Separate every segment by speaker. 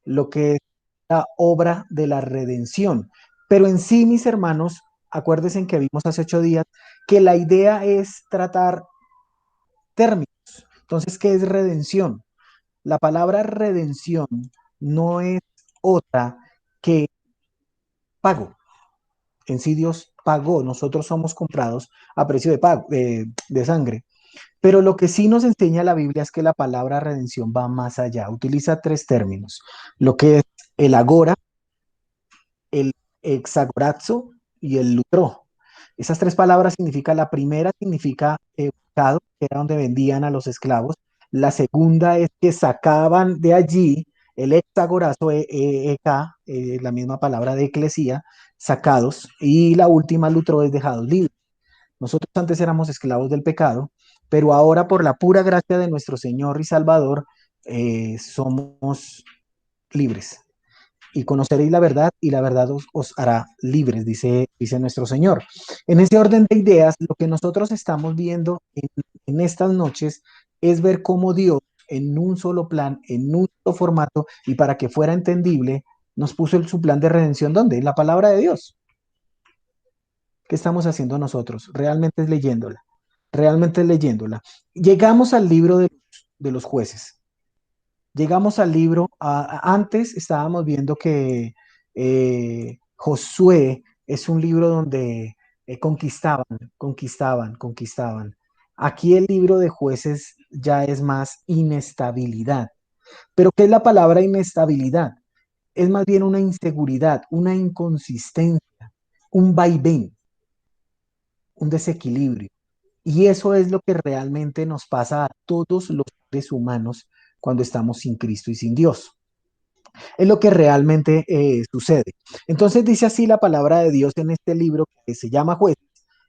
Speaker 1: lo que es la obra de la redención. Pero en sí, mis hermanos, acuérdense en que vimos hace 8 días que la idea es tratar términos. Entonces, ¿qué es redención? La palabra redención no es otra que pago. En sí Dios pagó, nosotros somos comprados a precio de, pago, de sangre. Pero lo que sí nos enseña la Biblia es que la palabra redención va más allá. Utiliza tres términos, lo que es el agora, el hexagorazo y el lutro. Esas tres palabras significan, la primera significa mercado, que era donde vendían a los esclavos. La segunda es que sacaban de allí el hexagorazo, la misma palabra de eclesía, sacados. Y la última, lutro, es dejados libres. Nosotros antes éramos esclavos del pecado, pero ahora por la pura gracia de nuestro Señor y Salvador somos libres. Y conoceréis la verdad y la verdad os hará libres, dice nuestro Señor. En ese orden de ideas, lo que nosotros estamos viendo en estas noches es ver cómo Dios en un solo plan, en un solo formato, y para que fuera entendible, nos puso su plan de redención. ¿Dónde? En la palabra de Dios. ¿Qué estamos haciendo nosotros? Realmente es leyéndola. Realmente es leyéndola. Llegamos al libro de los jueces. Llegamos al libro, antes estábamos viendo que Josué es un libro donde conquistaban. Aquí el libro de jueces ya es más inestabilidad. ¿Pero qué es la palabra inestabilidad? Es más bien una inseguridad, una inconsistencia, un vaivén, un desequilibrio. Y eso es lo que realmente nos pasa a todos los seres humanos cuando estamos sin Cristo y sin Dios. Es lo que realmente sucede. Entonces dice así la palabra de Dios en este libro que se llama Jueces,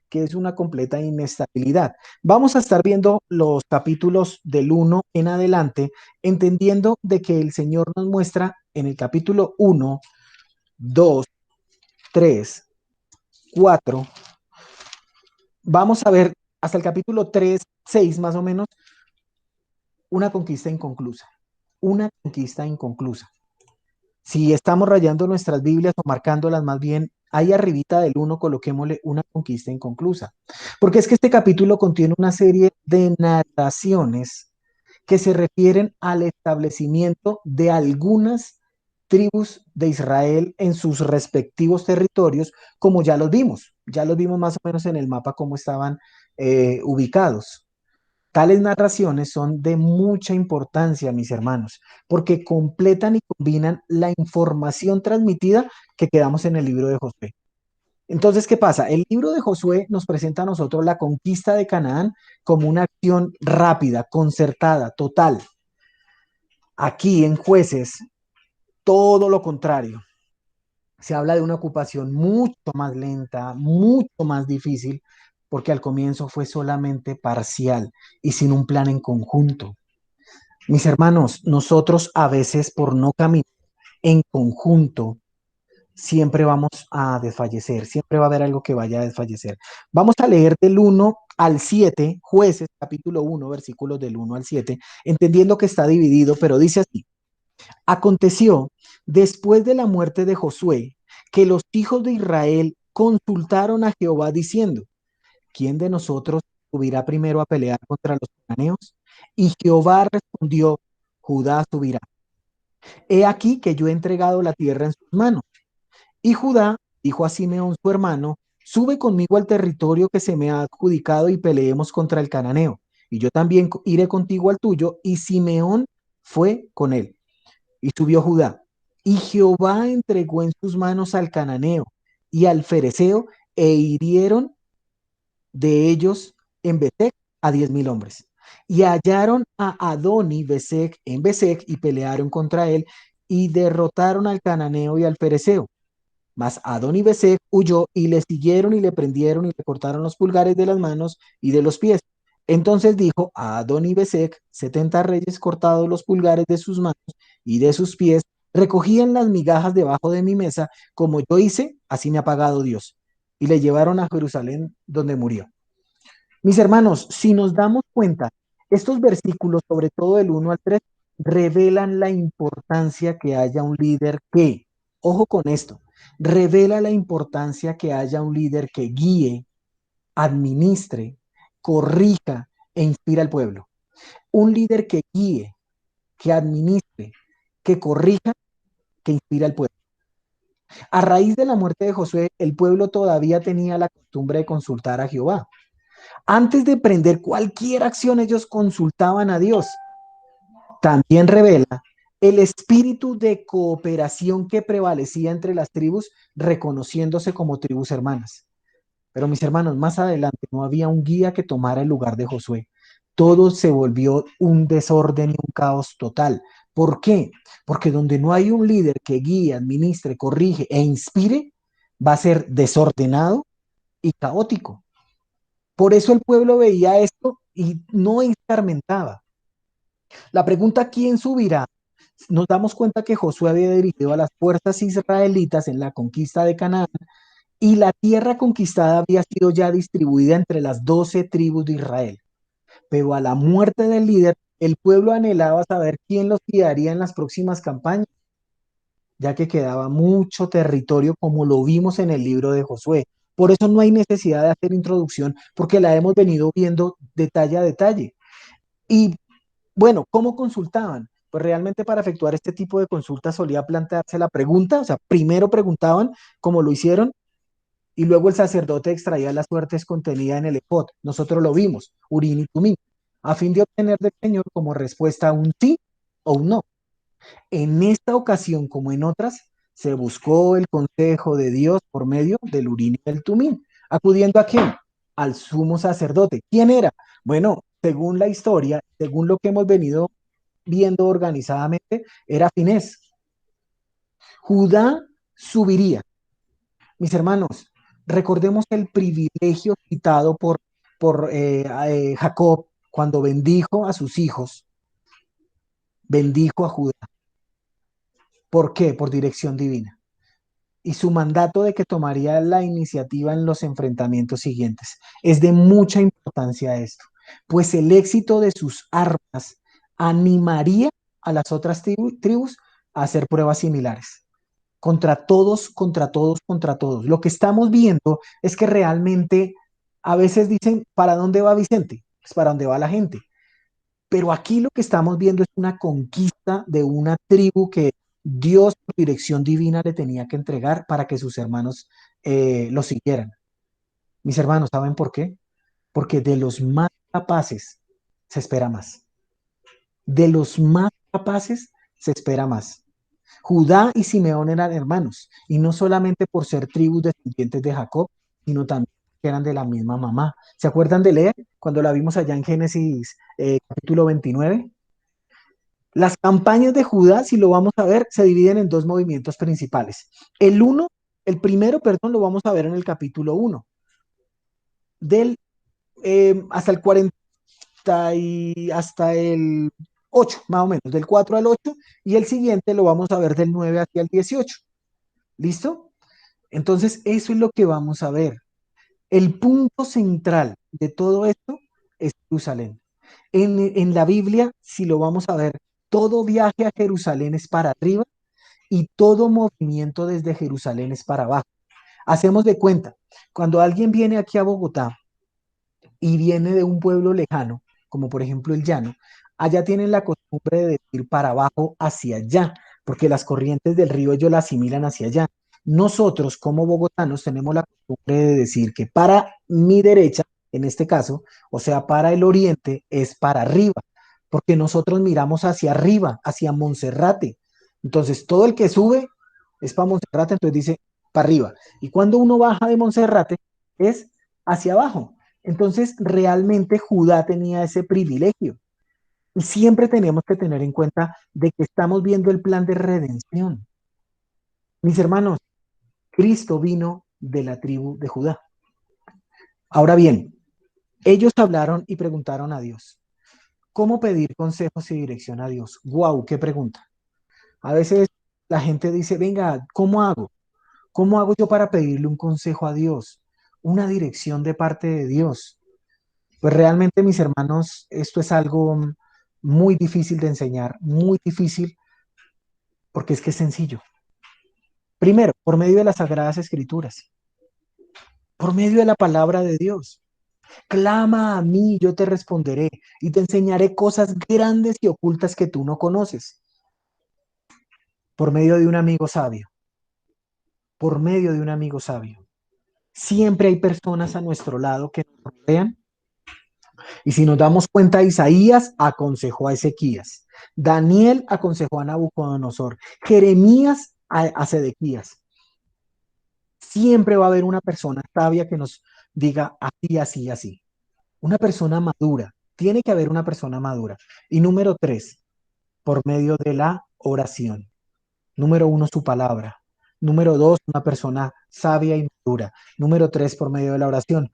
Speaker 1: que es una completa inestabilidad. Vamos a estar viendo los capítulos del 1 en adelante, entendiendo de que el Señor nos muestra en el capítulo 1, 2, 3, 4. Vamos a ver hasta el capítulo 3, 6 más o menos, una conquista inconclusa. Una conquista inconclusa. Si estamos rayando nuestras Biblias o marcándolas más bien, ahí arribita del 1 coloquémosle una conquista inconclusa. Porque es que este capítulo contiene una serie de narraciones que se refieren al establecimiento de algunas tribus de Israel en sus respectivos territorios, como ya los vimos más o menos en el mapa cómo estaban ubicados. Tales narraciones son de mucha importancia, mis hermanos, porque completan y combinan la información transmitida que quedamos en el libro de Josué. Entonces, ¿qué pasa? El libro de Josué nos presenta a nosotros la conquista de Canaán como una acción rápida, concertada, total. Aquí en Jueces, todo lo contrario. Se habla de una ocupación mucho más lenta, mucho más difícil, porque al comienzo fue solamente parcial y sin un plan en conjunto. Mis hermanos, nosotros a veces por no caminar en conjunto, siempre vamos a desfallecer, siempre va a haber algo que vaya a desfallecer. Vamos a leer del 1 al 7, Jueces, capítulo 1, versículos del 1 al 7, entendiendo que está dividido, pero dice así: aconteció después de la muerte de Josué que los hijos de Israel consultaron a Jehová diciendo: ¿quién de nosotros subirá primero a pelear contra los cananeos? Y Jehová respondió: Judá subirá. He aquí que yo he entregado la tierra en sus manos. Y Judá dijo a Simeón su hermano: sube conmigo al territorio que se me ha adjudicado y peleemos contra el cananeo. Y yo también iré contigo al tuyo. Y Simeón fue con él. Y subió Judá. Y Jehová entregó en sus manos al cananeo y al fereceo, e hirieron de ellos en Bezec a 10,000 hombres. Y hallaron a Adoni Bezec en Bezec y pelearon contra él y derrotaron al cananeo y al fereceo. Mas Adoni Bezec huyó y le siguieron y le prendieron y le cortaron los pulgares de las manos y de los pies. Entonces dijo a Adoni Bezec: 70 reyes cortados los pulgares de sus manos y de sus pies recogían las migajas debajo de mi mesa, como yo hice, así me ha pagado Dios. Y le llevaron a Jerusalén, donde murió. Mis hermanos, si nos damos cuenta, estos versículos, sobre todo del 1 al 3, revelan la importancia que haya un líder que, ojo con esto, revela la importancia que haya un líder que guíe, administre, corrija e inspira al pueblo. Un líder que guíe, que administre, que corrija, que inspira al pueblo. A raíz de la muerte de Josué, el pueblo todavía tenía la costumbre de consultar a Jehová. Antes de emprender cualquier acción, ellos consultaban a Dios. También revela el espíritu de cooperación que prevalecía entre las tribus, reconociéndose como tribus hermanas. Pero mis hermanos, más adelante no había un guía que tomara el lugar de Josué. Todo se volvió un desorden y un caos total. ¿Por qué? Porque donde no hay un líder que guíe, administre, corrige e inspire, va a ser desordenado y caótico. Por eso el pueblo veía esto y no escarmentaba. La pregunta, ¿quién subirá? Nos damos cuenta que Josué había dirigido a las fuerzas israelitas en la conquista de Canaán y la tierra conquistada había sido ya distribuida entre las 12 tribus de Israel. Pero a la muerte del líder, el pueblo anhelaba saber quién los guiaría en las próximas campañas, ya que quedaba mucho territorio como lo vimos en el libro de Josué. Por eso no hay necesidad de hacer introducción, porque la hemos venido viendo detalle a detalle. Y bueno, ¿cómo consultaban? Pues realmente para efectuar este tipo de consultas solía plantearse la pregunta, o sea, primero preguntaban, como lo hicieron, y luego el sacerdote extraía las suertes contenidas en el efod. Nosotros lo vimos, Urim y Tumim, a fin de obtener del Señor como respuesta un sí o un no. En esta ocasión, como en otras, se buscó el consejo de Dios por medio del Urim y el Tumim. ¿Acudiendo a quién? Al sumo sacerdote. ¿Quién era? Bueno, según la historia, según lo que hemos venido viendo organizadamente, era Finés. Judá subiría. Mis hermanos, recordemos el privilegio citado por Jacob cuando bendijo a sus hijos, bendijo a Judá. ¿Por qué? Por dirección divina. Y su mandato de que tomaría la iniciativa en los enfrentamientos siguientes. Es de mucha importancia esto, pues el éxito de sus armas animaría a las otras tribus a hacer pruebas similares. Contra todos, contra todos, contra todos. Lo que estamos viendo es que realmente a veces dicen, ¿para dónde va Vicente? Pues para dónde va la gente. Pero aquí lo que estamos viendo es una conquista de una tribu que Dios, por dirección divina, le tenía que entregar para que sus hermanos lo siguieran. Mis hermanos, ¿saben por qué? Porque de los más capaces se espera más. De los más capaces se espera más. Judá y Simeón eran hermanos, y no solamente por ser tribus descendientes de Jacob, sino también que eran de la misma mamá. ¿Se acuerdan de Lea cuando la vimos allá en Génesis capítulo 29? Las campañas de Judá, si lo vamos a ver, se dividen en dos movimientos principales. El primero, perdón, lo vamos a ver en el capítulo 1, hasta el 40 y hasta el 8, más o menos, del 4 al 8, y el siguiente lo vamos a ver del 9 hacia el 18. ¿Listo? Entonces, eso es lo que vamos a ver. El punto central de todo esto es Jerusalén. En la Biblia, si lo vamos a ver, todo viaje a Jerusalén es para arriba y todo movimiento desde Jerusalén es para abajo. Hacemos de cuenta, cuando alguien viene aquí a Bogotá y viene de un pueblo lejano, como por ejemplo el Llano, allá tienen la costumbre de decir para abajo hacia allá, porque las corrientes del río ellos la asimilan hacia allá. Nosotros como bogotanos tenemos la costumbre de decir que para mi derecha, en este caso, o sea, para el oriente, es para arriba, porque nosotros miramos hacia arriba, hacia Monserrate. Entonces, todo el que sube es para Monserrate, entonces dice para arriba. Y cuando uno baja de Monserrate es hacia abajo. Entonces, realmente Judá tenía ese privilegio. Y siempre tenemos que tener en cuenta de que estamos viendo el plan de redención. Mis hermanos, Cristo vino de la tribu de Judá. Ahora bien, ellos hablaron y preguntaron a Dios. ¿Cómo pedir consejos y dirección a Dios? ¡Guau! ¡Qué pregunta! A veces la gente dice, venga, ¿cómo hago? ¿Cómo hago yo para pedirle un consejo a Dios? Una dirección de parte de Dios. Pues realmente, mis hermanos, esto es algo muy difícil de enseñar, muy difícil, porque es que es sencillo. Primero, por medio de las Sagradas Escrituras, por medio de la palabra de Dios. Clama a mí, yo te responderé y te enseñaré cosas grandes y ocultas que tú no conoces, por medio de un amigo sabio, por medio de un amigo sabio. Siempre hay personas a nuestro lado que nos rodean. Y si nos damos cuenta, Isaías aconsejó a Ezequías, Daniel aconsejó a Nabucodonosor, Jeremías a Sedequías. Siempre va a haber una persona sabia que nos diga así, así, así. Una persona madura. Tiene que haber una persona madura. Y número tres, por medio de la oración. Número uno, su palabra. Número dos, una persona sabia y madura. Número tres, por medio de la oración.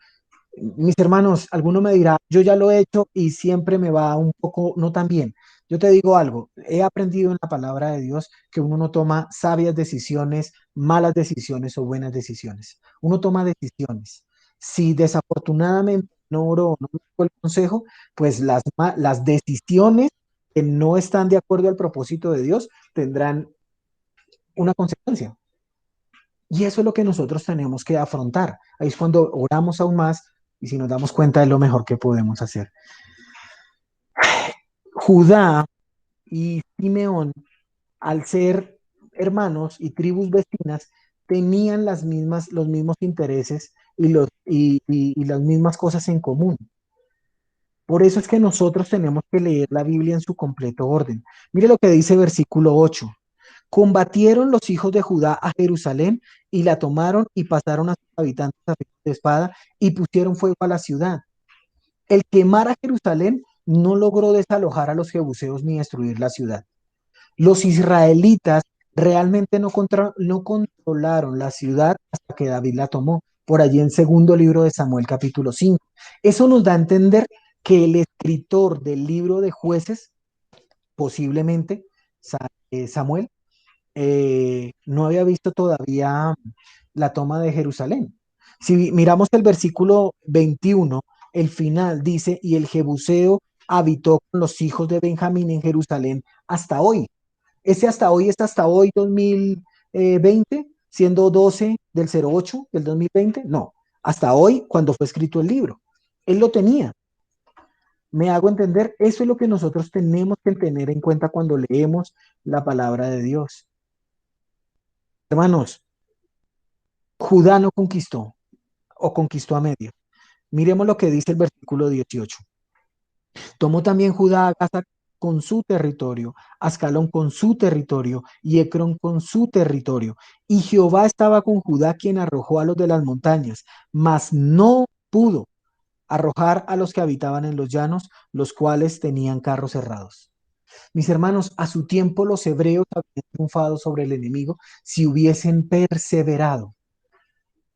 Speaker 1: Mis hermanos, alguno me dirá, yo ya lo he hecho y siempre me va un poco, no tan bien. Yo te digo algo, he aprendido en la palabra de Dios que uno no toma sabias decisiones, malas decisiones o buenas decisiones. Uno toma decisiones. Si desafortunadamente no oró, no fue el consejo, pues las decisiones que no están de acuerdo al propósito de Dios tendrán una consecuencia. Y eso es lo que nosotros tenemos que afrontar. Ahí es cuando oramos aún más y si nos damos cuenta de lo mejor que podemos hacer. Judá y Simeón, al ser hermanos y tribus vecinas, tenían los mismos intereses y las mismas cosas en común. Por eso es que nosotros tenemos que leer la Biblia en su completo orden. Mire lo que dice versículo 8. Combatieron los hijos de Judá a Jerusalén y la tomaron y pasaron a sus habitantes a filo de espada y pusieron fuego a la ciudad. El quemar a Jerusalén no logró desalojar a los jebuseos ni destruir la ciudad. Los israelitas realmente no controlaron la ciudad hasta que David la tomó, por allí en segundo libro de Samuel capítulo 5. Eso nos da a entender que el escritor del libro de jueces, posiblemente Samuel, no había visto todavía la toma de Jerusalén. Si miramos el versículo 21, el final dice, y el Jebuseo habitó con los hijos de Benjamín en Jerusalén hasta hoy. Ese hasta hoy es hasta hoy 2020, siendo 12 del 08 del 2020. No, hasta hoy cuando fue escrito el libro. Él lo tenía. Me hago entender, eso es lo que nosotros tenemos que tener en cuenta cuando leemos la palabra de Dios. Hermanos, Judá no conquistó o conquistó a medio. Miremos lo que dice el versículo 18. Tomó también Judá a Gaza con su territorio, Ascalón con su territorio y Ecrón con su territorio. Y Jehová estaba con Judá, quien arrojó a los de las montañas, mas no pudo arrojar a los que habitaban en los llanos, los cuales tenían carros cerrados. Mis hermanos, a su tiempo los hebreos habían triunfado sobre el enemigo si hubiesen perseverado.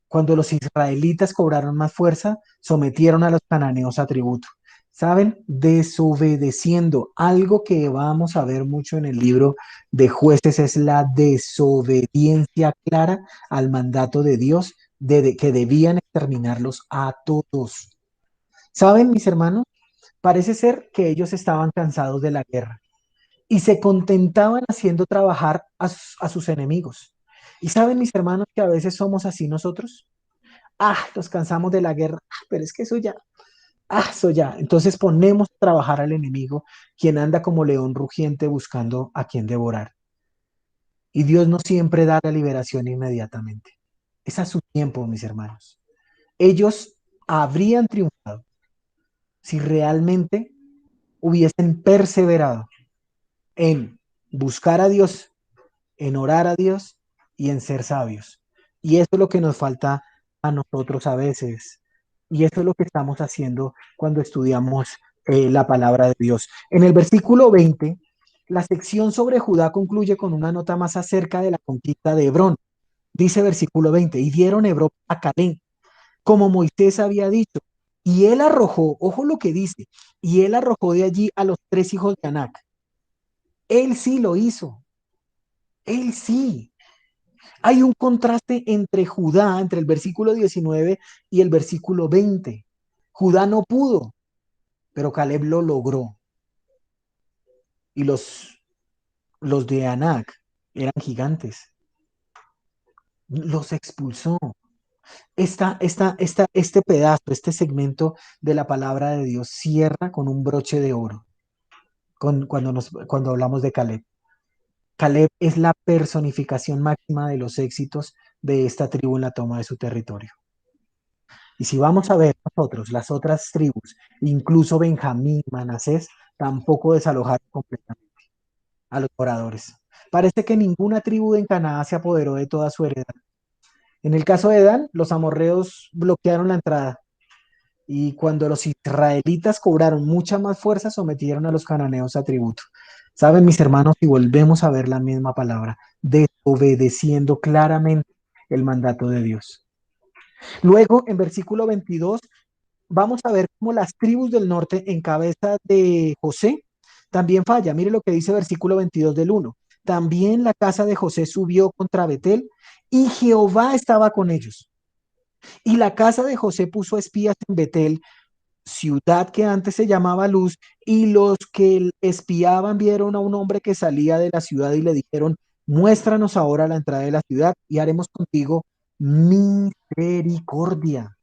Speaker 1: Cuando los israelitas cobraron más fuerza, sometieron a los cananeos a tributo. ¿Saben? Desobedeciendo. Algo que vamos a ver mucho en el libro de jueces es la desobediencia clara al mandato de Dios que debían exterminarlos a todos. ¿Saben, mis hermanos? Parece ser que ellos estaban cansados de la guerra y se contentaban haciendo trabajar a sus enemigos. ¿Y saben, mis hermanos, que a veces somos así nosotros? Nos cansamos de la guerra, pero es que eso ya. Entonces ponemos a trabajar al enemigo, quien anda como león rugiente buscando a quien devorar. Y Dios no siempre da la liberación inmediatamente. Es a su tiempo, mis hermanos. Ellos habrían triunfado si realmente hubiesen perseverado en buscar a Dios, en orar a Dios y en ser sabios. Y eso es lo que nos falta a nosotros a veces. Y eso es lo que estamos haciendo cuando estudiamos la palabra de Dios. En el versículo 20, la sección sobre Judá concluye con una nota más acerca de la conquista de Hebrón. Dice versículo 20, y dieron Hebrón a Caleb, como Moisés había dicho. Y él arrojó, ojo lo que dice, y él arrojó de allí a los tres hijos de Anac. Él sí lo hizo, él sí. Hay un contraste entre Judá, entre el versículo 19 y el versículo 20. Judá no pudo, pero Caleb lo logró. y los de Anac eran gigantes. Los expulsó. Este pedazo, este segmento de la palabra de Dios cierra con un broche de oro cuando hablamos de Caleb. Caleb es la personificación máxima de los éxitos de esta tribu en la toma de su territorio. Y si vamos a ver nosotros, las otras tribus, incluso Benjamín, Manasés, tampoco desalojaron completamente a los moradores. Parece que ninguna tribu en Canaán se apoderó de toda su heredad. En el caso de Dan, los amorreos bloquearon la entrada y cuando los israelitas cobraron mucha más fuerza, sometieron a los cananeos a tributo. Saben, mis hermanos, y volvemos a ver la misma palabra, desobedeciendo claramente el mandato de Dios. Luego, en versículo 22, vamos a ver cómo las tribus del norte en cabeza de José también falla. Mire lo que dice versículo 22 del 1. También la casa de José subió contra Betel y Jehová estaba con ellos. Y la casa de José puso espías en Betel, ciudad que antes se llamaba Luz, y los que espiaban vieron a un hombre que salía de la ciudad y le dijeron, muéstranos ahora la entrada de la ciudad y haremos contigo misericordia.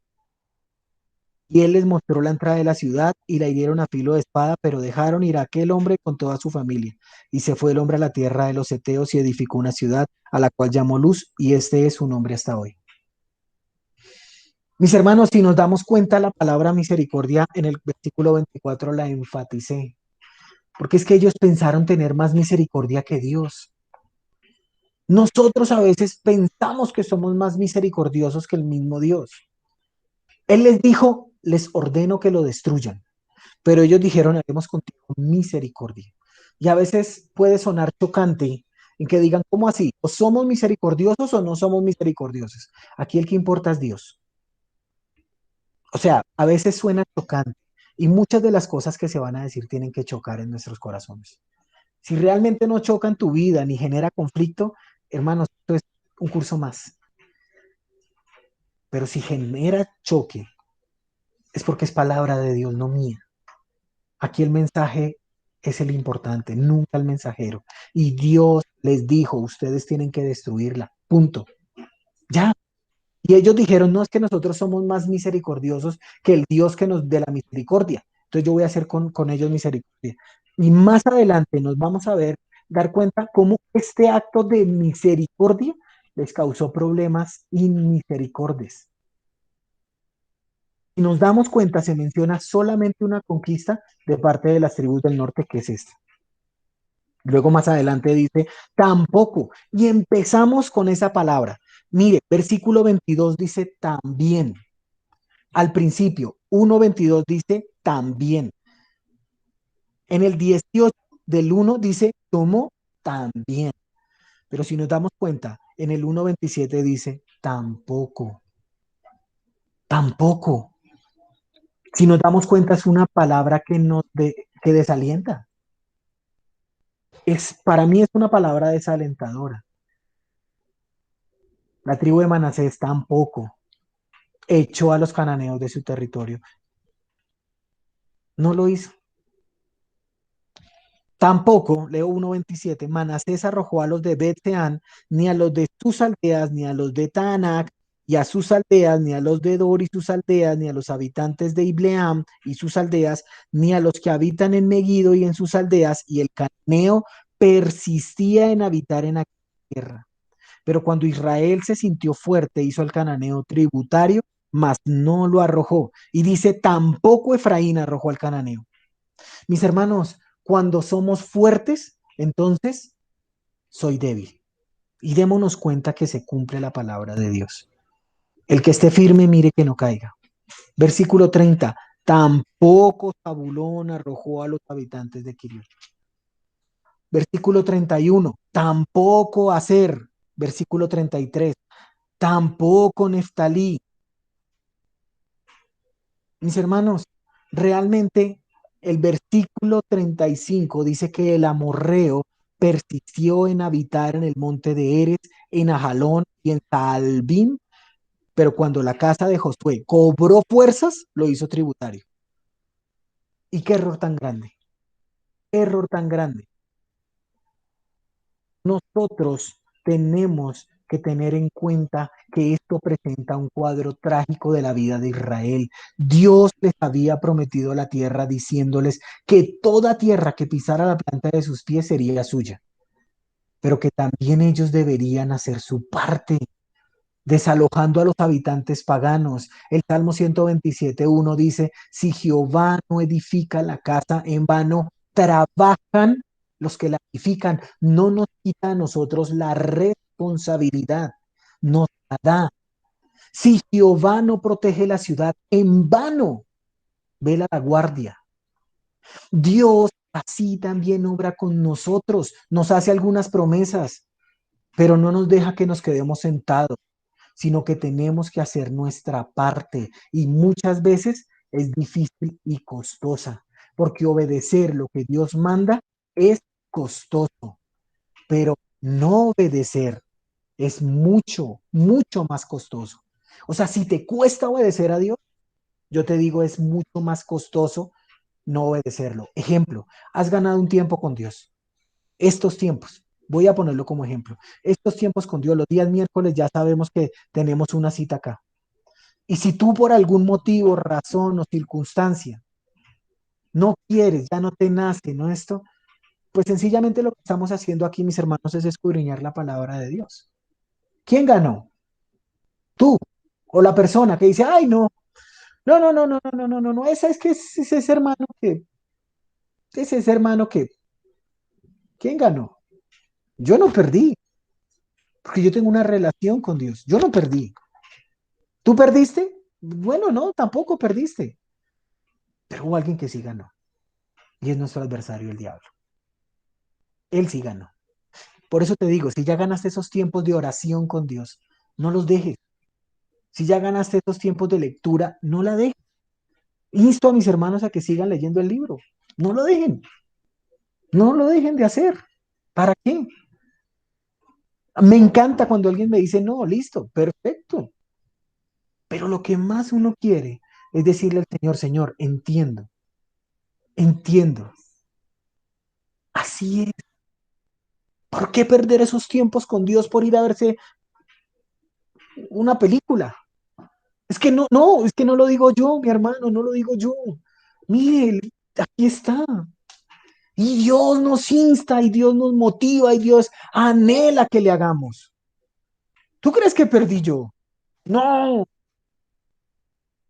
Speaker 1: Y él les mostró la entrada de la ciudad y la hirieron a filo de espada, pero dejaron ir a aquel hombre con toda su familia. Y se fue el hombre a la tierra de los Eteos y edificó una ciudad a la cual llamó Luz, y este es su nombre hasta hoy. Mis hermanos, si nos damos cuenta, la palabra misericordia en el versículo 24 la enfaticé, porque es que ellos pensaron tener más misericordia que Dios. Nosotros a veces pensamos que somos más misericordiosos que el mismo Dios. Él les dijo, les ordeno que lo destruyan. Pero ellos dijeron, haremos contigo misericordia. Y a veces puede sonar chocante en que digan, ¿cómo así? ¿O somos misericordiosos o no somos misericordiosos? Aquí el que importa es Dios. O sea, a veces suena chocante y muchas de las cosas que se van a decir tienen que chocar en nuestros corazones. Si realmente no choca en tu vida ni genera conflicto, hermanos, esto es un curso más. Pero si genera choque, es porque es palabra de Dios, no mía. Aquí el mensaje es el importante, nunca el mensajero. Y Dios les dijo, ustedes tienen que destruirla, punto. Ya. Y ellos dijeron, no es que nosotros somos más misericordiosos que el Dios que nos dé la misericordia. Entonces yo voy a hacer con ellos misericordia. Y más adelante nos vamos a ver, dar cuenta cómo este acto de misericordia les causó problemas inmisericordes. Si nos damos cuenta, se menciona solamente una conquista de parte de las tribus del norte, que es esta. Luego más adelante dice, tampoco. Y empezamos con esa palabra. Mire, versículo 22 dice también. Al principio, 1:22 dice también. En el 18 del 1 dice tomó también. Pero si nos damos cuenta, en el 1:27 dice tampoco. Tampoco. Si nos damos cuenta, es una palabra que desalienta. Para mí es una palabra desalentadora. La tribu de Manasés tampoco echó a los cananeos de su territorio. No lo hizo. Tampoco, leo 1:27, Manasés arrojó a los de Bet-Seán, ni a los de sus aldeas, ni a los de Taanac, y a sus aldeas, ni a los de Dor y sus aldeas, ni a los habitantes de Ibleam y sus aldeas, ni a los que habitan en Megiddo y en sus aldeas, y el cananeo persistía en habitar en aquella tierra. Pero cuando Israel se sintió fuerte, hizo al cananeo tributario, mas no lo arrojó. Y dice, tampoco Efraín arrojó al cananeo. Mis hermanos, cuando somos fuertes, entonces soy débil. Y démonos cuenta que se cumple la palabra de Dios. El que esté firme, mire que no caiga. Versículo 30. Tampoco Zabulón arrojó a los habitantes de Kiriat. Versículo 31. Tampoco Aser. Versículo 33. Tampoco Neftalí. Mis hermanos, realmente el versículo 35 dice que el amorreo persistió en habitar en el monte de Eres, en Ajalón y en Saalbim, pero cuando la casa de Josué cobró fuerzas, lo hizo tributario. ¿Y qué error tan grande? Qué error tan grande. Nosotros tenemos que tener en cuenta que esto presenta un cuadro trágico de la vida de Israel. Dios les había prometido la tierra diciéndoles que toda tierra que pisara la planta de sus pies sería suya, pero que también ellos deberían hacer su parte, desalojando a los habitantes paganos. El Salmo 127:1 dice, si Jehová no edifica la casa, en vano trabajan los que la edifican. No nos quita a nosotros la responsabilidad, nos la da. Si Jehová no protege la ciudad, en vano vela la guardia. Dios así también obra con nosotros, nos hace algunas promesas, pero no nos deja que nos quedemos sentados, sino que tenemos que hacer nuestra parte y muchas veces es difícil y costosa, porque obedecer lo que Dios manda es costoso, pero no obedecer es mucho, mucho más costoso. O sea, si te cuesta obedecer a Dios, yo te digo, es mucho más costoso no obedecerlo. Ejemplo, has ganado un tiempo con Dios. Estos tiempos, voy a ponerlo como ejemplo, estos tiempos con Dios, los días miércoles ya sabemos que tenemos una cita acá. Y si tú por algún motivo, razón o circunstancia no quieres, ya no te nace, ¿no? Esto, pues sencillamente lo que estamos haciendo aquí, mis hermanos, es escudriñar la palabra de Dios. ¿Quién ganó? Tú o la persona que dice, ay, no, no, no, no, no, no, no, no, no, no, esa es que es ese hermano ese hermano que, ¿quién ganó? Yo no perdí, porque yo tengo una relación con Dios. Yo no perdí. ¿Tú perdiste? Bueno, no, tampoco perdiste. Pero hubo alguien que sí ganó. Y es nuestro adversario, el diablo. Él sí ganó. Por eso te digo, si ya ganaste esos tiempos de oración con Dios, no los dejes. Si ya ganaste esos tiempos de lectura, no la dejes. Insto a mis hermanos a que sigan leyendo el libro. No lo dejen. No lo dejen de hacer. ¿Para qué? Me encanta cuando alguien me dice, no, listo, perfecto. Pero lo que más uno quiere es decirle al Señor, Señor, entiendo, entiendo. Así es. ¿Por qué perder esos tiempos con Dios por ir a verse una película? Es que no, no, es que no lo digo yo, mi hermano, no lo digo yo. Mire, aquí está. Y Dios nos insta, y Dios nos motiva, y Dios anhela que le hagamos. ¿Tú crees que perdí yo? No.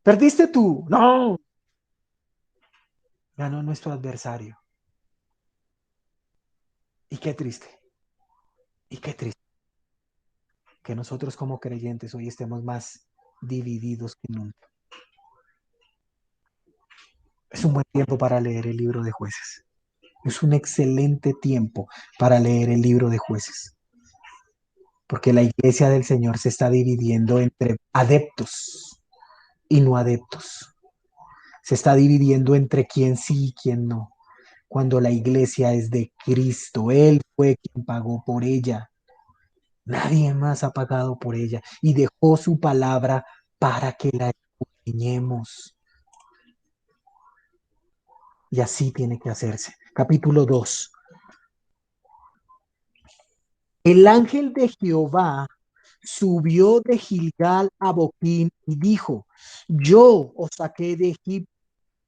Speaker 1: ¿Perdiste tú? No. Ganó nuestro adversario. Y qué triste, y qué triste que nosotros como creyentes hoy estemos más divididos que nunca. Es un buen tiempo para leer el libro de Jueces. Es un excelente tiempo para leer el libro de Jueces, porque la iglesia del Señor se está dividiendo entre adeptos y no adeptos. Se está dividiendo entre quién sí y quién no, cuando la iglesia es de Cristo. Él fue quien pagó por ella. Nadie más ha pagado por ella y dejó su palabra para que la enseñemos. Y así tiene que hacerse. Capítulo 2. El ángel de Jehová subió de Gilgal a Boquín y dijo, yo os saqué de Egipto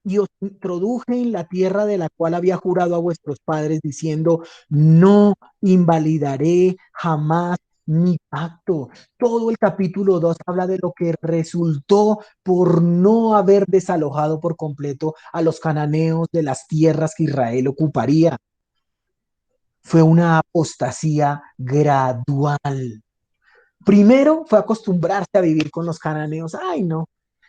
Speaker 1: y os introduje en la tierra de la cual había jurado a vuestros padres, diciendo, no invalidaré jamás mi pacto. Todo el capítulo 2 habla de lo que resultó por no haber desalojado por completo a los cananeos de las tierras que Israel ocuparía. Fue una apostasía gradual. Primero fue acostumbrarse a vivir con los cananeos. Ay, no,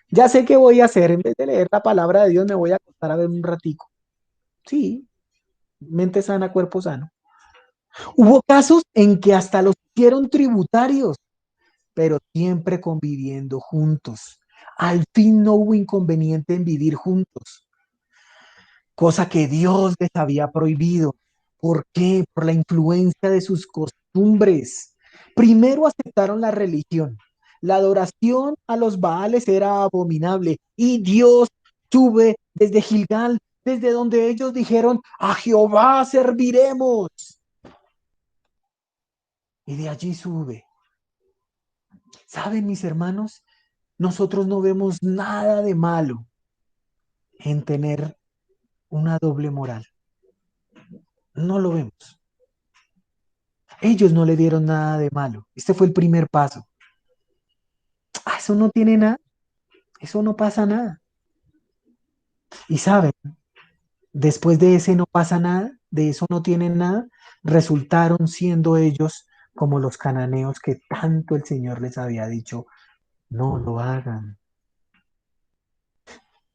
Speaker 1: ya sé qué voy a hacer. En vez de leer la palabra de Dios, me voy a acostar a ver un ratico. Sí, mente sana, cuerpo sano. Hubo casos en que hasta los hicieron tributarios, pero siempre conviviendo juntos. Al fin no hubo inconveniente en vivir juntos, cosa que Dios les había prohibido. ¿Por qué? Por la influencia de sus costumbres. Primero aceptaron la religión. La adoración a los Baales era abominable y Dios sube desde Gilgal, desde donde ellos dijeron, a Jehová serviremos. y de allí sube. ¿Saben, mis hermanos? Nosotros no vemos nada de malo en tener una doble moral. No lo vemos. Ellos no le dieron nada de malo. Este fue el primer paso. Ah, eso no tiene nada. Eso no pasa nada. Y saben, después de ese no pasa nada, de eso no tienen nada, resultaron siendo ellos como los cananeos que tanto el Señor les había dicho, no lo hagan.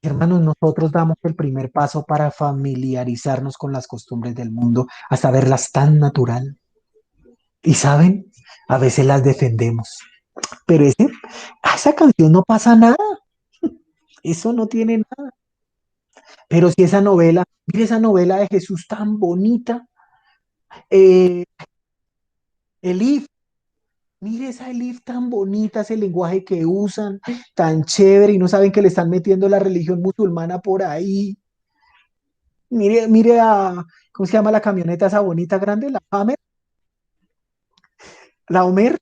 Speaker 1: Hermanos, nosotros damos el primer paso para familiarizarnos con las costumbres del mundo, hasta verlas tan natural. Y saben, a veces las defendemos, pero esa canción no pasa nada, eso no tiene nada. Pero si esa novela, mire esa novela de Jesús tan bonita, eh, Elif, mire esa Elif tan bonita, ese lenguaje que usan, tan chévere, y no saben que le están metiendo la religión musulmana por ahí. Mire, mire ¿cómo se llama la camioneta esa bonita grande? La Hammer, la Homer.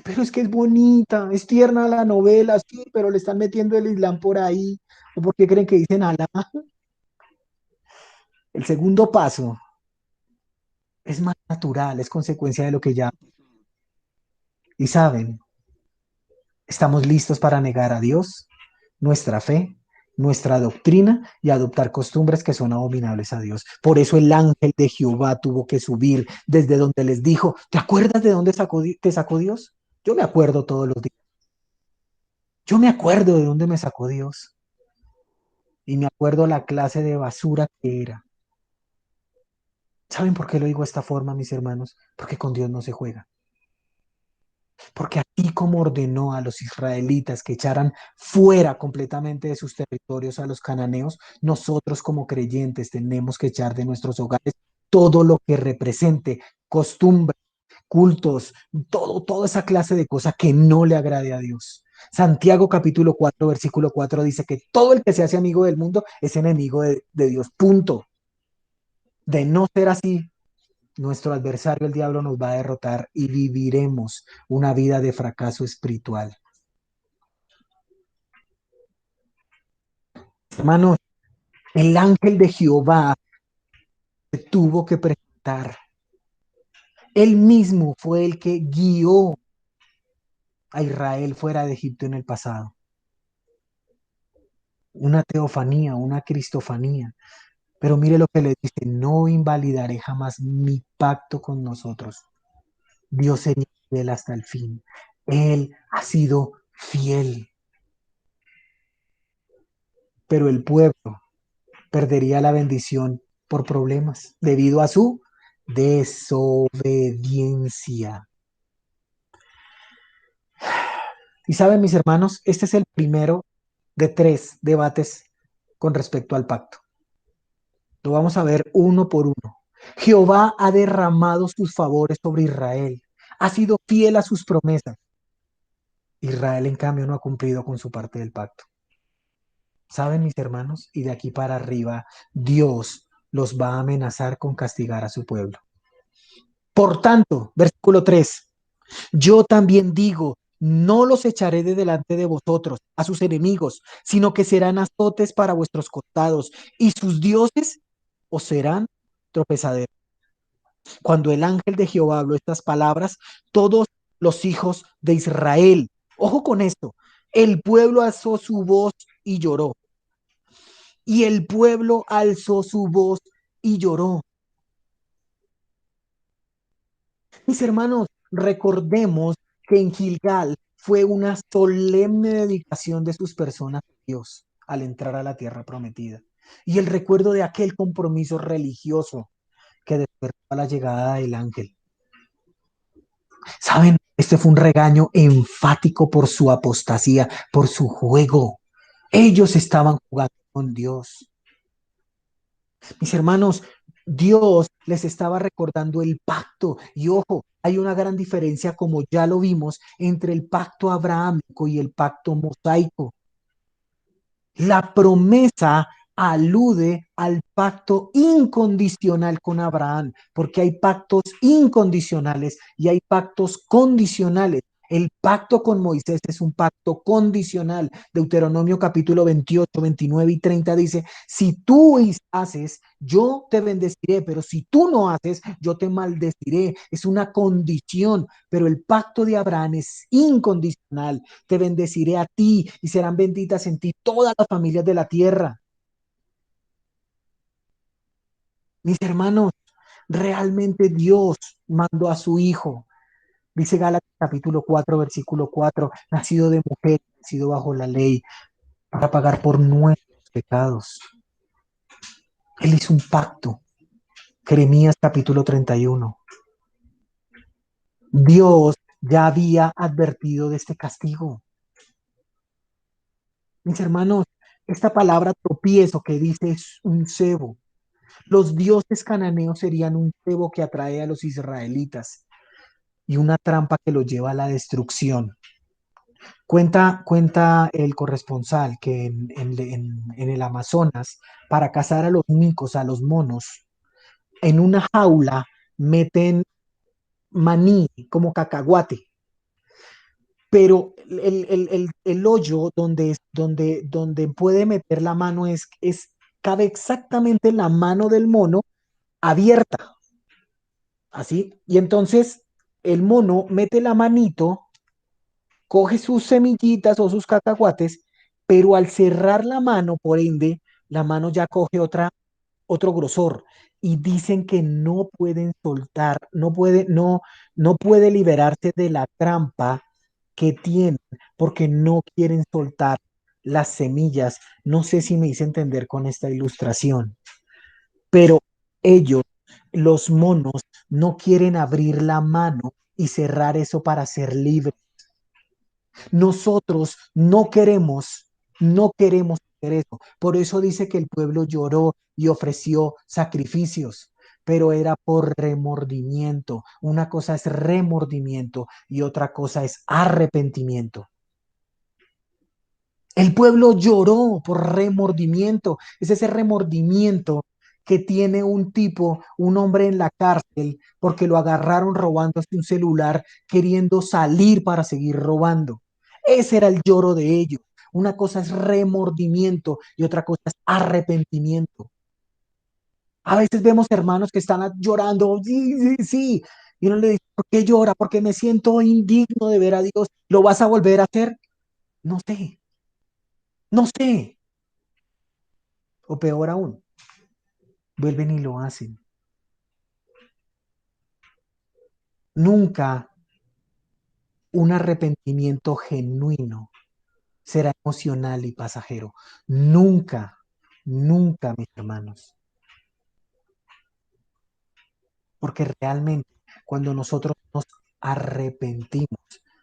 Speaker 1: Pero es que es bonita, es tierna la novela, sí, pero le están metiendo el Islam por ahí. ¿O por qué creen que dicen Alá? El segundo paso es más natural, es consecuencia de lo que ya. Y saben, estamos listos para negar a Dios, nuestra fe, nuestra doctrina y adoptar costumbres que son abominables a Dios. Por eso el ángel de Jehová tuvo que subir desde donde les dijo, ¿te acuerdas de dónde te sacó Dios? Yo me acuerdo todos los días. Yo me acuerdo de dónde me sacó Dios. Y me acuerdo la clase de basura que era. ¿Saben por qué lo digo de esta forma, mis hermanos? Porque con Dios no se juega. Porque así como ordenó a los israelitas que echaran fuera completamente de sus territorios a los cananeos, nosotros como creyentes tenemos que echar de nuestros hogares todo lo que represente costumbres, cultos, toda esa clase de cosas que no le agrade a Dios. Santiago capítulo 4 versículo 4 dice que todo el que se hace amigo del mundo es enemigo de Dios. Punto. De no ser así, nuestro adversario, el diablo, nos va a derrotar y viviremos una vida de fracaso espiritual. Hermanos, el ángel de Jehová se tuvo que presentar. Él mismo fue el que guió a Israel fuera de Egipto en el pasado. Una teofanía, una cristofanía. Pero mire lo que le dice, no invalidaré jamás mi pacto con nosotros. Dios sería fiel hasta el fin. Él ha sido fiel, pero el pueblo perdería la bendición por problemas debido a su desobediencia. Y saben, mis hermanos, este es el primero de tres debates con respecto al pacto. Lo vamos a ver uno por uno. Jehová ha derramado sus favores sobre Israel. Ha sido fiel a sus promesas. Israel, en cambio, no ha cumplido con su parte del pacto. ¿Saben, mis hermanos? Y de aquí para arriba, Dios los va a amenazar con castigar a su pueblo. Por tanto, versículo 3, yo también digo, no los echaré de delante de vosotros a sus enemigos, sino que serán azotes para vuestros costados y sus dioses os serán tropezaderos. Cuando el ángel de Jehová habló estas palabras, todos los hijos de Israel, ojo con esto, el pueblo alzó su voz y lloró. Y el pueblo alzó su voz y lloró. Mis hermanos, recordemos que en Gilgal fue una solemne dedicación de sus personas a Dios al entrar a la tierra prometida. Y el recuerdo de aquel compromiso religioso que despertó a la llegada del ángel. ¿Saben? Este fue un regaño enfático por su apostasía, por su juego. Ellos estaban jugando con Dios. Mis hermanos, Dios les estaba recordando el pacto. Y ojo, hay una gran diferencia, como ya lo vimos, entre el pacto abrahámico y el pacto mosaico. La promesa alude al pacto incondicional con Abraham, porque hay pactos incondicionales y hay pactos condicionales. El pacto con Moisés es un pacto condicional. Deuteronomio capítulo 28, 29 y 30 dice, si tú haces, yo te bendeciré, pero si tú no haces, yo te maldeciré. Es una condición, pero el pacto de Abraham es incondicional. Te bendeciré a ti y serán benditas en ti todas las familias de la tierra. Mis hermanos, realmente Dios mandó a su Hijo, dice Gálatas capítulo 4 versículo 4, nacido de mujer, nacido bajo la ley, para pagar por nuestros pecados. Él hizo un pacto. Jeremías capítulo 31. Dios ya había advertido de este castigo. Mis hermanos, esta palabra tropiezo que dice es un cebo. Los dioses cananeos serían un cebo que atrae a los israelitas y una trampa que los lleva a la destrucción. Cuenta el corresponsal que en el Amazonas, para cazar a los micos, a los monos, en una jaula meten maní como cacahuate, pero el hoyo donde puede meter la mano cabe exactamente la mano del mono abierta, así, y entonces el mono mete la manito, coge sus semillitas o sus cacahuates, pero al cerrar la mano, por ende, la mano ya coge otro grosor y dicen que no pueden soltar, no puede liberarse de la trampa que tienen porque no quieren soltar las semillas. No sé si me hice entender con esta ilustración, pero ellos, los monos, no quieren abrir la mano y cerrar eso para ser libres. Nosotros no queremos hacer eso. Por eso dice que el pueblo lloró y ofreció sacrificios, pero era por remordimiento. Una cosa es remordimiento y otra cosa es arrepentimiento. El pueblo lloró por remordimiento. Es ese remordimiento que tiene un tipo, un hombre en la cárcel, porque lo agarraron robándose un celular, queriendo salir para seguir robando. Ese era el lloro de ellos. Una cosa es remordimiento y otra cosa es arrepentimiento. A veces vemos hermanos que están llorando, sí, sí, sí, y uno le dice, ¿por qué llora? Porque me siento indigno de ver a Dios. ¿Lo vas a volver a hacer? No sé, no sé. O peor aún, vuelven y lo hacen. Nunca un arrepentimiento genuino será emocional y pasajero. Nunca, nunca, mis hermanos. Porque realmente cuando nosotros nos arrepentimos,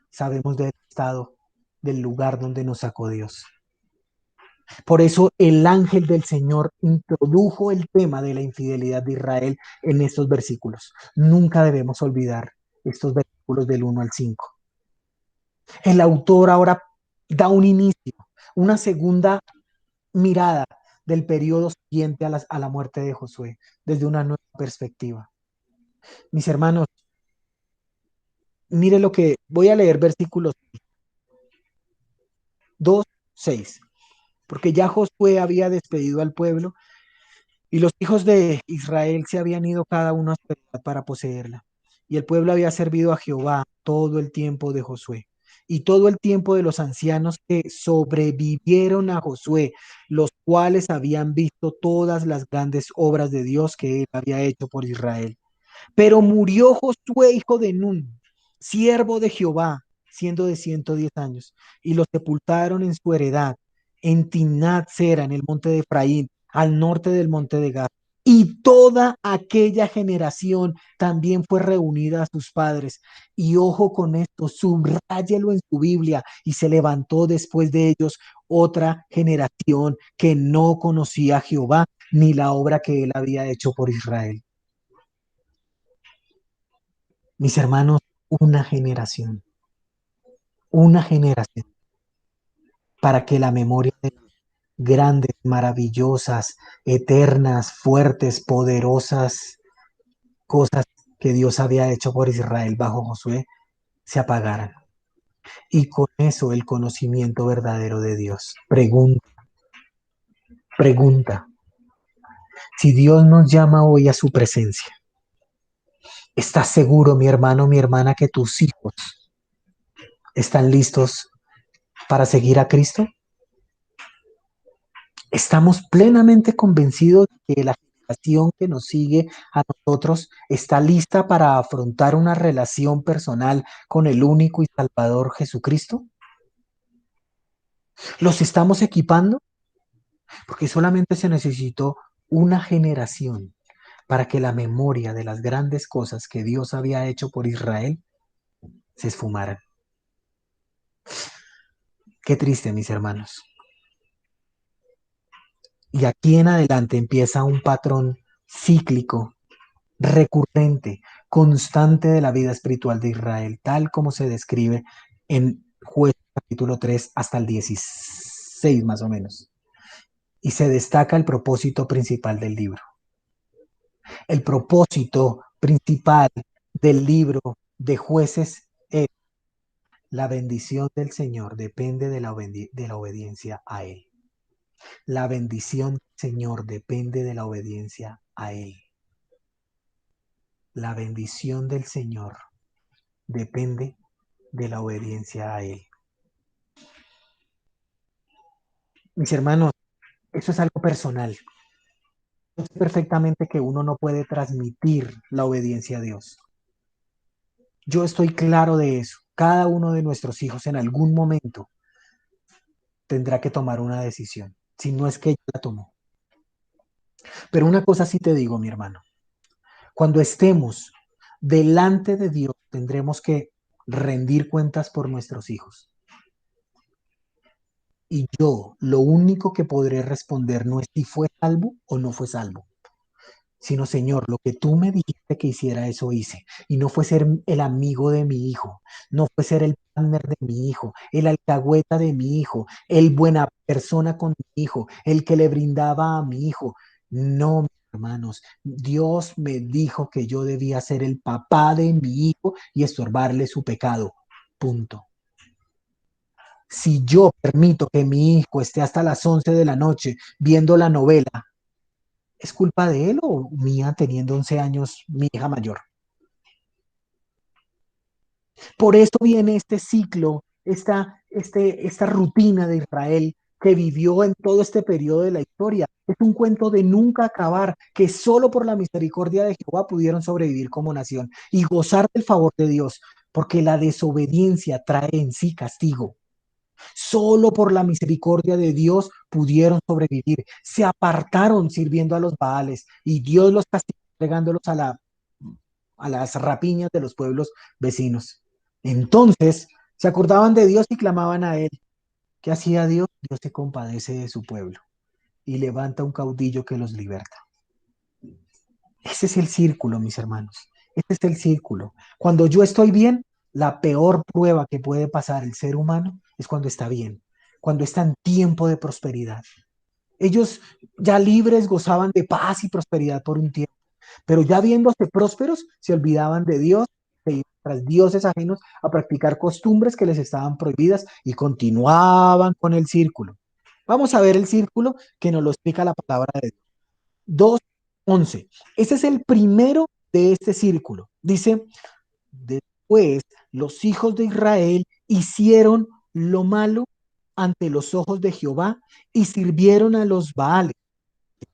Speaker 1: sabemos del estado, del lugar donde nos sacó Dios. Por eso el ángel del Señor introdujo el tema de la infidelidad de Israel en estos versículos. Nunca debemos olvidar estos versículos del 1 al 5. El autor ahora da un inicio, una segunda mirada del periodo siguiente a la muerte de Josué, desde una nueva perspectiva. Mis hermanos, mire lo que voy a leer versículos 2, 6, porque ya Josué había despedido al pueblo y los hijos de Israel se habían ido cada uno a su ciudad para poseerla. Y el pueblo había servido a Jehová todo el tiempo de Josué y todo el tiempo de los ancianos que sobrevivieron a Josué, los cuales habían visto todas las grandes obras de Dios que él había hecho por Israel. Pero murió Josué, hijo de Nun, siervo de Jehová, siendo de 110 años, y lo sepultaron en su heredad, en Timnat Sera, en el monte de Efraín, al norte del monte de Gad. Y toda aquella generación también fue reunida a sus padres. Y ojo con esto, subráyelo en su Biblia. Y se levantó después de ellos otra generación que no conocía a Jehová ni la obra que él había hecho por Israel. Mis hermanos, una generación para que la memoria de grandes, maravillosas, eternas, fuertes, poderosas cosas que Dios había hecho por Israel bajo Josué se apagaran. Y con eso el conocimiento verdadero de Dios. Pregunta, si Dios nos llama hoy a su presencia, ¿estás seguro, mi hermano, mi hermana, que tus hijos están listos para seguir a Cristo? ¿Estamos plenamente convencidos de que la generación que nos sigue a nosotros está lista para afrontar una relación personal con el único y Salvador Jesucristo? ¿Los estamos equipando? Porque solamente se necesitó una generación para que la memoria de las grandes cosas que Dios había hecho por Israel se esfumaran. Qué triste, mis hermanos. Y aquí en adelante empieza un patrón cíclico, recurrente, constante de la vida espiritual de Israel, tal como se describe en Jueces capítulo 3 hasta el 16 más o menos. Y se destaca el propósito principal del libro. El propósito principal del libro de Jueces es: la bendición del Señor depende de de la obediencia a Él. La bendición del Señor depende de la obediencia a Él. La bendición del Señor depende de la obediencia a Él. Mis hermanos, eso es algo personal. Yo sé perfectamente que uno no puede transmitir la obediencia a Dios. Yo estoy claro de eso. Cada uno de nuestros hijos en algún momento tendrá que tomar una decisión, si no es que ella la tomó. Pero una cosa sí te digo, mi hermano, cuando estemos delante de Dios, tendremos que rendir cuentas por nuestros hijos. Y yo lo único que podré responder no es si fue salvo o no fue salvo, sino, Señor, lo que tú me dijiste que hiciera, eso hice. Y no fue ser el amigo de mi hijo, no fue ser el partner de mi hijo, el alcahueta de mi hijo, el buena persona con mi hijo, el que le brindaba a mi hijo. No, mis hermanos, Dios me dijo que yo debía ser el papá de mi hijo y estorbarle su pecado. Punto. Si yo permito que mi hijo esté hasta las 11 de la noche viendo la novela, ¿es culpa de él o mía teniendo 11 años, mi hija mayor? Por eso viene este ciclo, esta rutina de Israel que vivió en todo este periodo de la historia. Es un cuento de nunca acabar, que solo por la misericordia de Jehová pudieron sobrevivir como nación y gozar del favor de Dios, porque la desobediencia trae en sí castigo. Solo por la misericordia de Dios pudieron sobrevivir. Se apartaron sirviendo a los Baales y Dios los castigó entregándolos a las rapiñas de los pueblos vecinos. Entonces se acordaban de Dios y clamaban a Él. ¿Qué hacía Dios? Dios se compadece de su pueblo y levanta un caudillo que los liberta. Ese es el círculo, mis hermanos. Ese es el círculo. Cuando yo estoy bien, la peor prueba que puede pasar el ser humano es cuando está bien, cuando está en tiempo de prosperidad. Ellos ya libres gozaban de paz y prosperidad por un tiempo, pero ya viéndose prósperos, se olvidaban de Dios, se iban tras dioses ajenos a practicar costumbres que les estaban prohibidas y continuaban con el círculo. Vamos a ver el círculo que nos lo explica la palabra de Dios. 2:11. Ese es el primero de este círculo. Dice: después los hijos de Israel hicieron lo malo ante los ojos de Jehová y sirvieron a los Baales.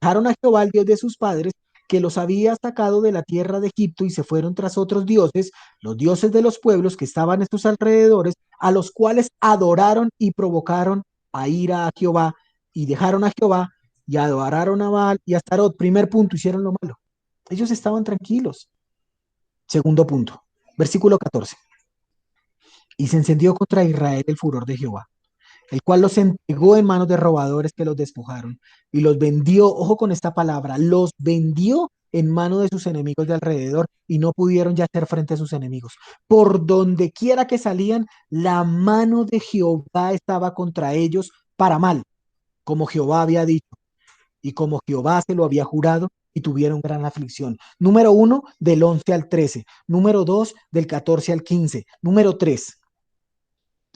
Speaker 1: Dejaron a Jehová, el Dios de sus padres, que los había sacado de la tierra de Egipto, y se fueron tras otros dioses, los dioses de los pueblos que estaban en sus alrededores, a los cuales adoraron y provocaron a ira a Jehová, y dejaron a Jehová y adoraron a Baal y a Astarot. Primer punto, hicieron lo malo. Ellos estaban tranquilos. Segundo punto, versículo 14. Y se encendió contra Israel el furor de Jehová, el cual los entregó en manos de robadores que los despojaron y los vendió, ojo con esta palabra, los vendió en manos de sus enemigos de alrededor y no pudieron ya hacer frente a sus enemigos. Por donde quiera que salían, la mano de Jehová estaba contra ellos para mal. como Jehová había dicho y como Jehová se lo había jurado, y tuvieron gran aflicción. Número uno, del 11 al 13. Número dos, del 14 al 15. Número tres,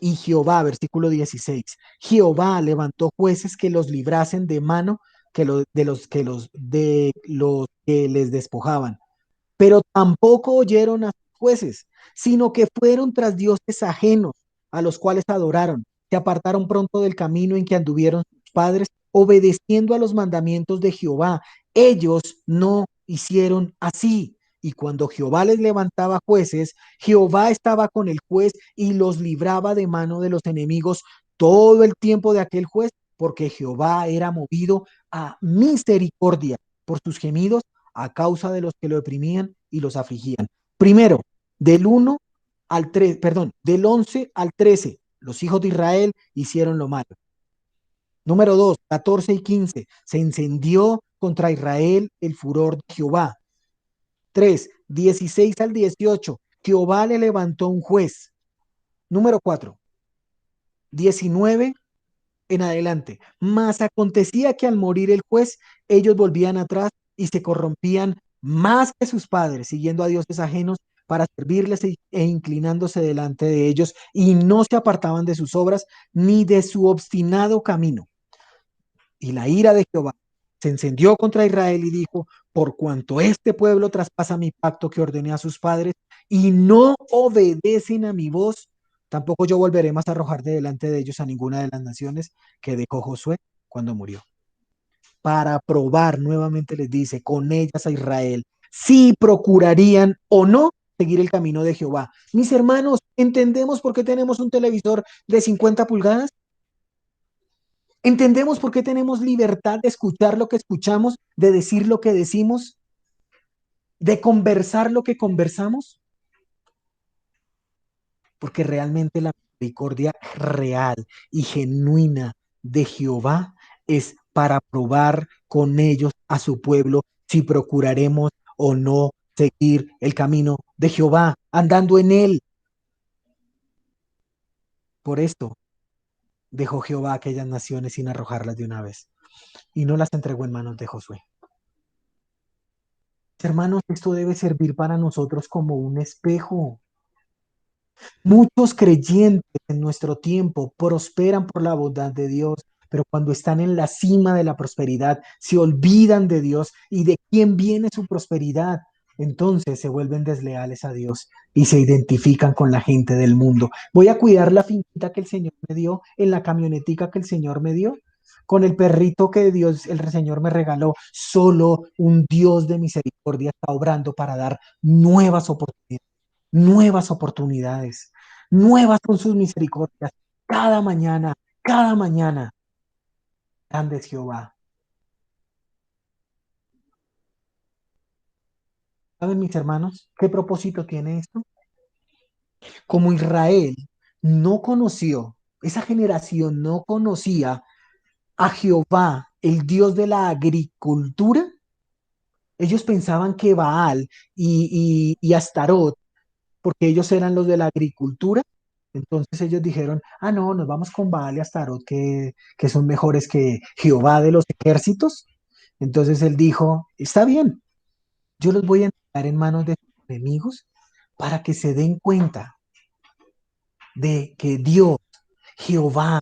Speaker 1: y Jehová, versículo 16, Jehová levantó jueces que los librasen de mano de los que les despojaban, pero tampoco oyeron a sus jueces, sino que fueron tras dioses ajenos, a los cuales adoraron, se apartaron pronto del camino en que anduvieron sus padres, obedeciendo a los mandamientos de Jehová. Ellos no hicieron así. Y cuando Jehová les levantaba jueces, Jehová estaba con el juez y los libraba de mano de los enemigos todo el tiempo de aquel juez, porque Jehová era movido a misericordia por sus gemidos a causa de los que lo oprimían y los afligían. Primero, del 1 al 3, perdón, del 11 al 13, los hijos de Israel hicieron lo malo. Número 2, 14 y 15, se encendió contra Israel el furor de Jehová. 3, 16 al 18, Jehová le levantó un juez. Número 4, 19 en adelante. Mas acontecía que al morir el juez, ellos volvían atrás y se corrompían más que sus padres, siguiendo a dioses ajenos para servirles e inclinándose delante de ellos, y no se apartaban de sus obras ni de su obstinado camino. Y la ira de Jehová se encendió contra Israel y dijo, por cuanto este pueblo traspasa mi pacto que ordené a sus padres y no obedecen a mi voz, tampoco yo volveré más a arrojar de delante de ellos a ninguna de las naciones que dejó Josué cuando murió. Para probar, nuevamente les dice, con ellas a Israel, si procurarían o no seguir el camino de Jehová. Mis hermanos, ¿entendemos por qué tenemos un televisor de 50 pulgadas? ¿Entendemos por qué tenemos libertad de escuchar lo que escuchamos, de decir lo que decimos, de conversar lo que conversamos? Porque realmente la misericordia real y genuina de Jehová es para probar con ellos a su pueblo si procuraremos o no seguir el camino de Jehová, andando en él. Por esto dejó Jehová a aquellas naciones sin arrojarlas de una vez y no las entregó en manos de Josué. Hermanos, esto debe servir para nosotros como un espejo. Muchos creyentes en nuestro tiempo prosperan por la bondad de Dios, pero cuando están en la cima de la prosperidad, se olvidan de Dios y de quién viene su prosperidad. Entonces se vuelven desleales a Dios y se identifican con la gente del mundo. Voy a cuidar la finquita que el Señor me dio, en la camionetica que el Señor me dio, con el perrito que Dios, el Señor me regaló. Solo un Dios de misericordia está obrando para dar nuevas oportunidades, nuevas con sus misericordias. Cada mañana, grande es Jehová. ¿Saben, mis hermanos, qué propósito tiene esto? Como Israel no conoció, esa generación no conocía a Jehová, el Dios de la agricultura, ellos pensaban que Baal y Astarot, porque ellos eran los de la agricultura, entonces ellos dijeron, ah, no, nos vamos con Baal y Astarot, que son mejores que Jehová de los ejércitos. Entonces él dijo, está bien, yo los voy a entregar en manos de sus enemigos para que se den cuenta de que Dios, Jehová,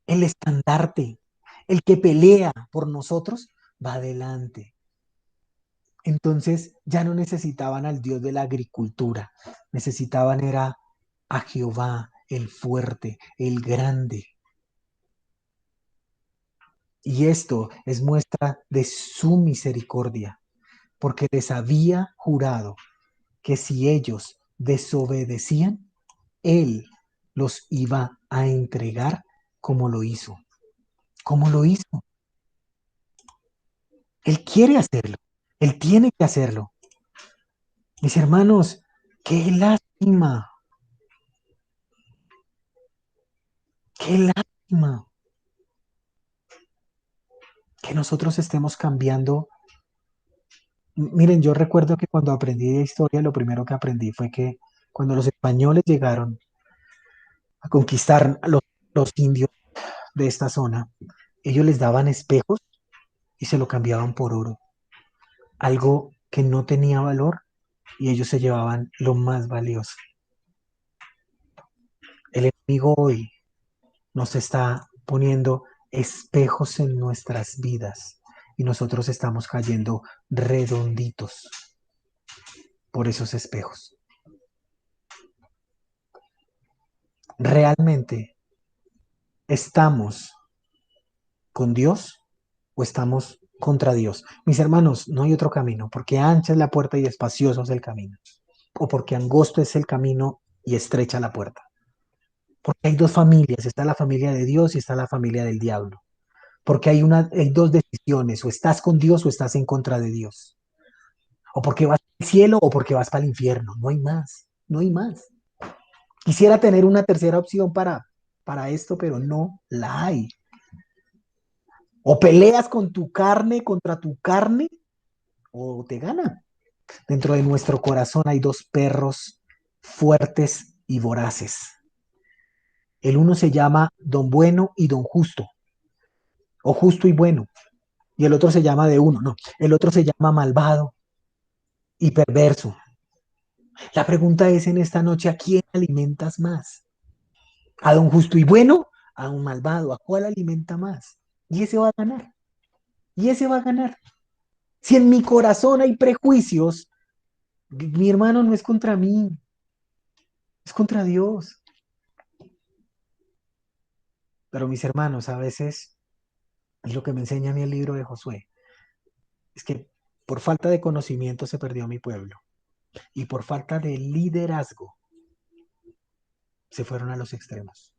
Speaker 1: el estandarte, el que pelea por nosotros, va adelante. Entonces ya no necesitaban al Dios de la agricultura, necesitaban era a Jehová, el fuerte, el grande. Y esto es muestra de su misericordia, porque les había jurado que si ellos desobedecían, Él los iba a entregar como lo hizo. Como lo hizo. Él quiere hacerlo. Él tiene que hacerlo. Mis hermanos, qué lástima, qué lástima que nosotros estemos cambiando. Miren, yo recuerdo que cuando aprendí de historia, lo primero que aprendí fue que cuando los españoles llegaron a conquistar a los indios de esta zona, Ellos les daban espejos y se lo cambiaban por oro, algo que no tenía valor y ellos se llevaban lo más valioso. El enemigo hoy nos está poniendo espejos en nuestras vidas y nosotros estamos cayendo redonditos por esos espejos. ¿Realmente estamos con Dios o estamos contra Dios? Mis hermanos, no hay otro camino, porque ancha es la puerta y espacioso es el camino, o porque angosto es el camino y estrecha la puerta. Porque hay dos familias, está la familia de Dios y está la familia del diablo. Porque hay dos decisiones, o estás con Dios o estás en contra de Dios. O porque vas al cielo o porque vas para el infierno. No hay más, no hay más. Quisiera tener una tercera opción para esto, pero no la hay. O peleas con tu carne contra tu carne o te gana. Dentro de nuestro corazón hay dos perros fuertes y voraces. El uno se llama Don Bueno y Don Justo, o Justo y Bueno, y el otro se llama de uno, no, el otro se llama malvado y perverso. La pregunta es en esta noche, ¿a quién alimentas más? ¿A Don Justo y Bueno? ¿A un malvado? ¿A cuál alimenta más? Y ese va a ganar, y ese va a ganar. Si en mi corazón hay prejuicios, mi hermano no es contra mí, es contra Dios. Pero mis hermanos, a veces, es lo que me enseña a mí el libro de Josué, es que por falta de conocimiento se perdió mi pueblo y por falta de liderazgo se fueron a los extremos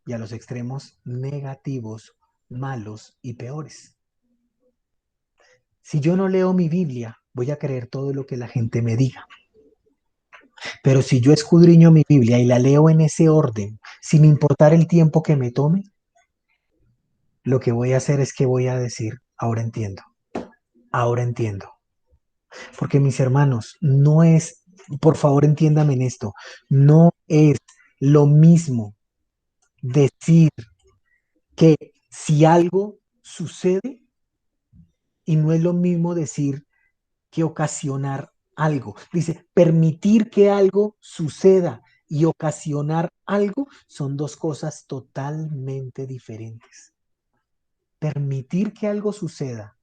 Speaker 1: y a los extremos negativos, malos y peores. Si yo no leo mi Biblia, voy a creer todo lo que la gente me diga. Pero si yo escudriño mi Biblia y la leo en ese orden, sin importar el tiempo que me tome, lo que voy a hacer es que voy a decir, ahora entiendo, ahora entiendo. Porque mis hermanos, no es, por favor entiéndame en esto, no es lo mismo decir que si algo sucede y no es lo mismo decir que ocasionar algo. Dice, permitir que algo suceda y ocasionar algo son dos cosas totalmente diferentes. Permitir que algo suceda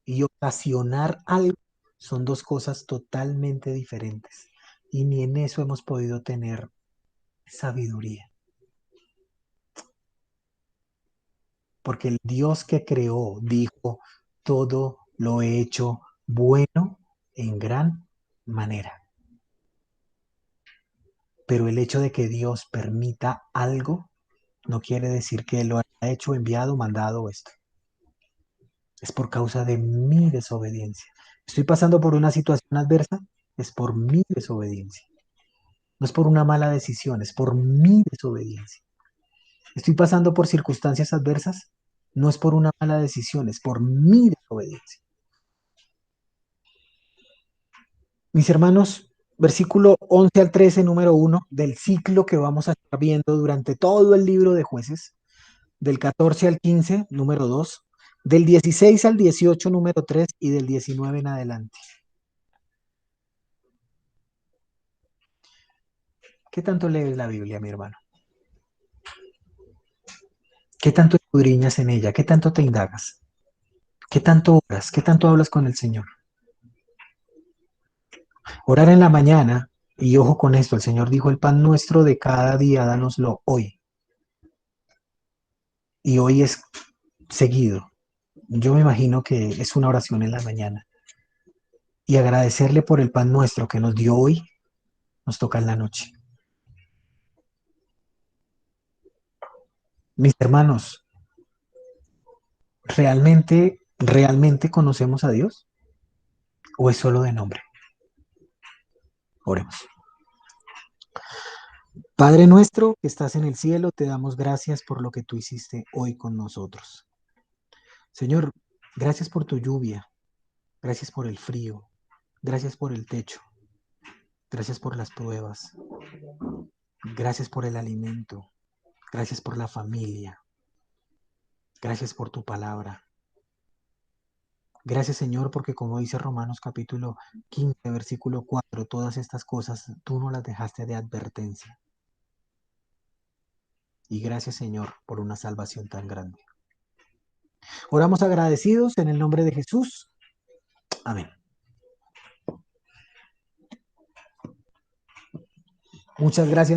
Speaker 1: y ocasionar algo son dos cosas totalmente diferentes. Y ni en eso hemos podido tener sabiduría. Porque el Dios que creó dijo, todo lo he hecho bueno en gran manera. Pero el hecho de que Dios permita algo no quiere decir que lo haya hecho, enviado, mandado esto. Es por causa de mi desobediencia. Estoy pasando por una situación adversa, es por mi desobediencia. No es por una mala decisión, es por mi desobediencia. Estoy pasando por circunstancias adversas, no es por una mala decisión, es por mi desobediencia. Mis hermanos, versículo 11 al 13, número uno del ciclo que vamos a estar viendo durante todo el libro de Jueces, del 14 al 15, número 2, del 16 al 18, número 3, y del 19 en adelante. ¿Qué tanto lees la Biblia, mi hermano? ¿Qué tanto escudriñas en ella? ¿Qué tanto te indagas? ¿Qué tanto oras? ¿Qué tanto hablas con el Señor? Orar en la mañana, y ojo con esto, el Señor dijo, el pan nuestro de cada día, dánoslo hoy. Y hoy es seguido. Yo me imagino que es una oración en la mañana. Y agradecerle por el pan nuestro que nos dio hoy, nos toca en la noche. Mis hermanos, ¿realmente conocemos a Dios? ¿O es solo de nombre? Oremos. Padre nuestro que estás en el cielo, te damos gracias por lo que tú hiciste hoy con nosotros. Señor, gracias por tu lluvia, gracias por el frío, gracias por el techo, gracias por las pruebas, gracias por el alimento, gracias por la familia, Gracias por tu palabra. Gracias, Señor, porque como dice Romanos capítulo 15, versículo 4, todas estas cosas tú no las dejaste de advertencia. Y gracias, Señor, por una salvación tan grande. Oramos agradecidos en el nombre de Jesús. Amén. Muchas gracias.